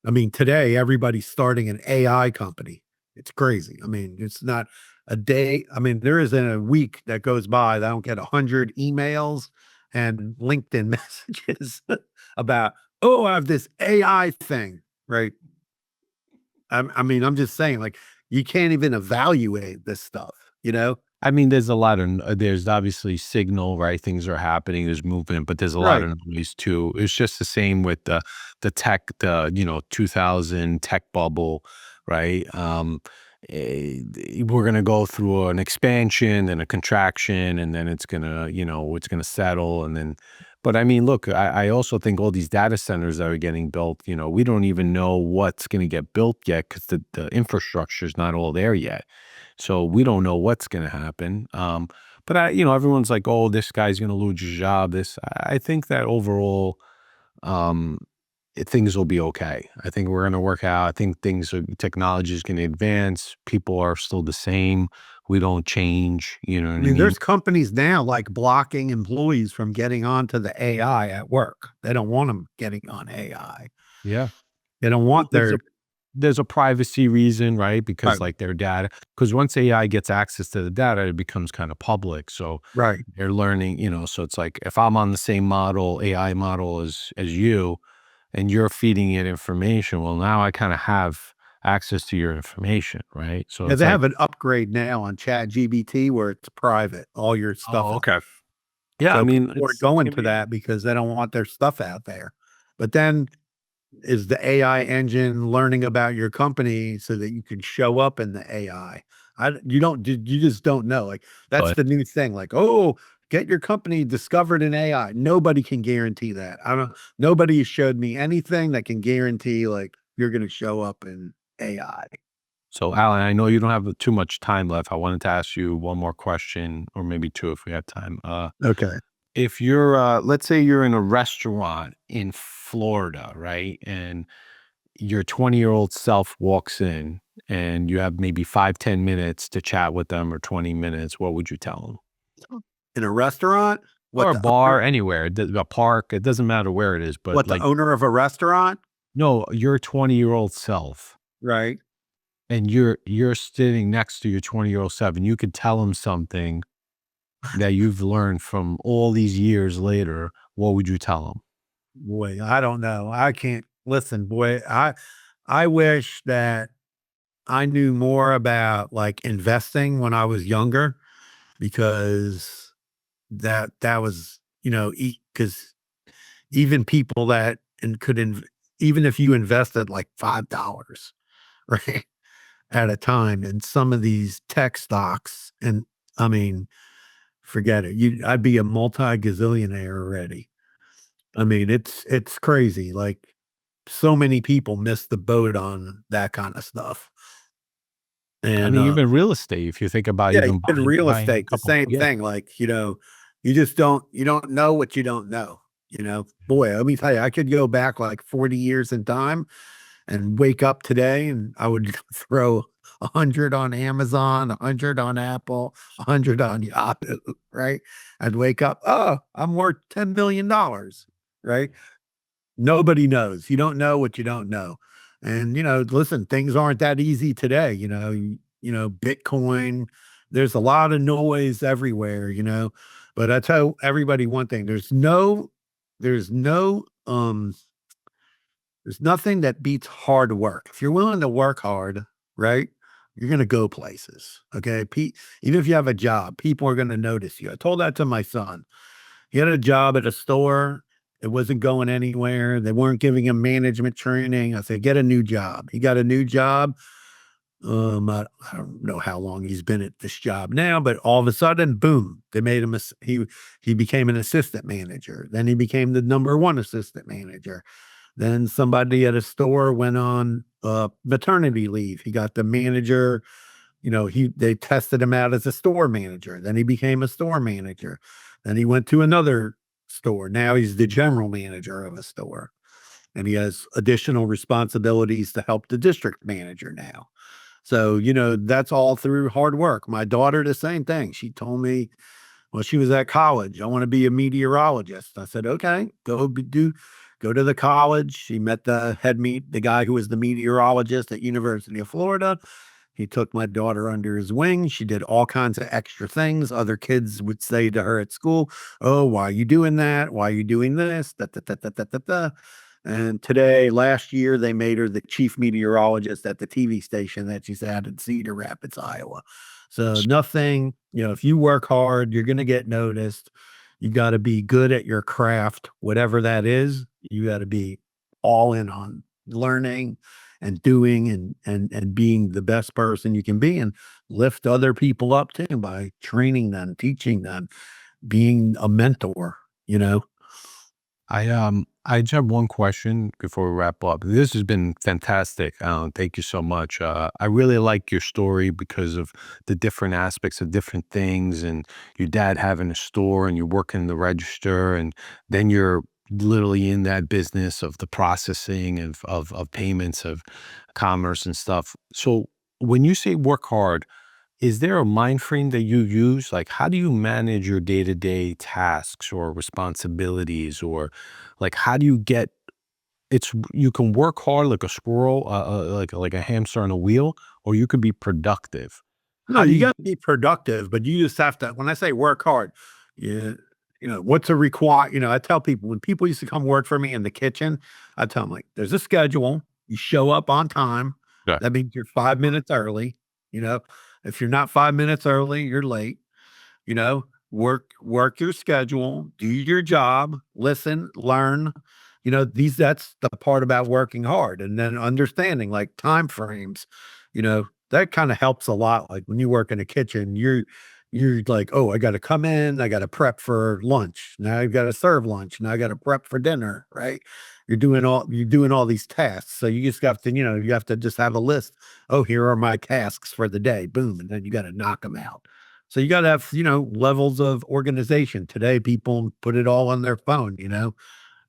I mean, today everybody's starting an AI company. It's crazy. I mean, it's not a day. I mean, there isn't a week that goes by that I don't get 100 emails and LinkedIn messages about, oh, I have this AI thing, right? I mean, I'm just saying, like, you can't even evaluate this stuff. I mean, there's a lot of there's obviously signal, right? Things are happening, there's movement, but there's a lot Right. of noise too. It's just the same with the tech, 2000 tech bubble, right? We're gonna go through an expansion and a contraction, and then it's gonna settle, and then. But I mean, look, I also think all these data centers that are getting built, we don't even know what's going to get built yet because the infrastructure is not all there yet. So we don't know what's going to happen. But everyone's like, "Oh, this guy's going to lose his job." I think that overall, um, things will be okay. I think we're going to work out. I think technology is going to advance. People are still the same. We don't change. You know I what I mean, mean? there's companies now like blocking employees from getting onto the AI at work. They don't want them getting on AI. Yeah. They don't Well, want there's their a there's a privacy reason, right? Because right, like their data, because once AI gets access to the data, it becomes kind of public. So right. they're learning, so it's like if I'm on the same AI model as you, and you're feeding it information, well, now I kind of have access to your information, right? So Yeah, it's they like, have an upgrade now on ChatGPT where it's private, all your stuff oh, out. okay. Yeah, I So mean, people are going to that because they don't want their stuff out there. But then is the AI engine learning about your company so that you can show up in the AI? You don't, you just don't know. Like that's but the new thing. Like, oh, get your company discovered in AI. Nobody can guarantee that. Nobody has showed me anything that can guarantee like you're going to show up in AI. so Alan, I know you don't have too much time left. I wanted to ask you one more question, or maybe two if we have time. Okay. If you're, let's say you're in a restaurant in Florida, right? And your 20-year-old self walks in and you have maybe 5, 10 minutes to chat with them or 20 minutes, what would you tell them? In a restaurant, Or what a the bar, owner, anywhere, a park, it doesn't matter where it is, but what the like, owner of a restaurant, no, your 20-year-old self, right? and you're sitting next to your 20-year-old self, and you could tell him something that you've learned from all these years later, what would you tell him? Boy, I don't know. I can't listen, boy. I wish that I knew more about like investing when I was younger because that was, because even people that and even if you invested like $5, right, at a time in some of these tech stocks, and I mean, forget it. I'd be a multi-gazillionaire already. I mean, it's crazy. Like so many people miss the boat on that kind of stuff. I And mean, even real estate, if you think about yeah, even in buying real buying a estate, the couple, same yeah. thing. Like, you don't know what you don't know. Boy, let me tell you, I could go back like 40 years in time and wake up today and I would throw 100 on Amazon, 100 on Apple, 100 on Yahoo, right? I'd wake up, oh, I'm worth $10 billion, right? Nobody knows. You don't know what you don't know. And, listen, things aren't that easy today. Bitcoin, there's a lot of noise everywhere. But I tell everybody one thing, there's no, there's nothing that beats hard work. If you're willing to work hard, right? You're going to go places. Okay. Even if you have a job, people are going to notice you. I told that to my son. He had a job at a store. It wasn't going anywhere. They weren't giving him management training. I said, get a new job. He got a new job. I don't know how long he's been at this job now, but all of a sudden, boom, they made him he became an assistant manager. Then he became the number one assistant manager. Then somebody at a store went on maternity leave. He got the manager, they tested him out as a store manager. Then he became a store manager. Then he went to another store. Now he's the general manager of a store. And he has additional responsibilities to help the district manager now. So, that's all through hard work. My daughter, the same thing. She told me, well, she was at college. I want to be a meteorologist. I said, okay, go to the college. She met the guy who was the meteorologist at University of Florida. He took my daughter under his wing. She did all kinds of extra things. Other kids would say to her at school, oh, why are you doing that? Why are you doing this? Da, da, da, da, da, da, da. And last year, they made her the chief meteorologist at the TV station that she's at in Cedar Rapids, Iowa. So nothing, if you work hard, you're going to get noticed. You got to be good at your craft, whatever that is. You got to be all in on learning and doing and being the best person you can be, and lift other people up too by training them, teaching them, being a mentor, I just have one question before we wrap up. This has been fantastic, Alan. Thank you so much. I really like your story because of the different aspects of different things, and your dad having a store, and you're working the register, and then you're literally in that business of the processing of payments, of commerce and stuff. So when you say work hard, is there a mind frame that you use? Like, how do you manage your day-to-day tasks or responsibilities, or like, how do you get you can work hard like a squirrel, like a hamster on a wheel, or you could be productive. No, How do you you got to be productive, but you just have to. When I say work hard, you, what's a require. I tell people, when people used to come work for me in the kitchen, I tell them, like, there's a schedule. You show up on time. Yeah. That means you're 5 minutes early. You know, if you're not 5 minutes early, you're late. Work your schedule, do your job, listen, learn. That's the part about working hard, and then understanding like time frames. That kind of helps a lot. Like when you work in a kitchen, you're like, oh, I got to come in, I got to prep for lunch. Now I've got to serve lunch. Now I got to prep for dinner, right? You're doing all these tasks. So you just have to, you have to just have a list. Oh, here are my tasks for the day. Boom. And then you got to knock them out. So you got to have, levels of organization. Today, people put it all on their phone,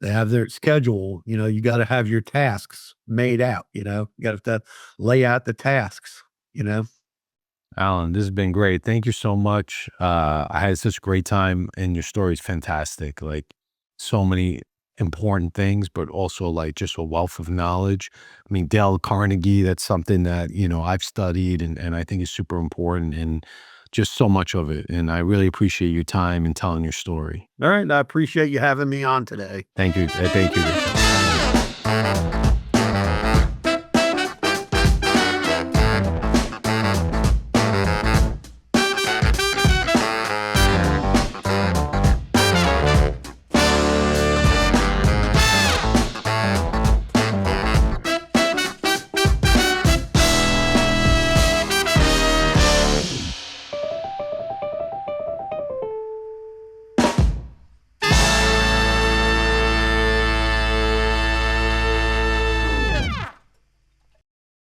they have their schedule, you got to have your tasks made out, you got to lay out the tasks, Alan, this has been great. Thank you so much. I had such a great time, and your story is fantastic. Like, so many important things, but also like just a wealth of knowledge. I mean, Dale Carnegie, that's something that, I've studied, and I think is super important, and just so much of it. And I really appreciate your time and telling your story. All right. I appreciate you having me on today. Thank you. Thank you.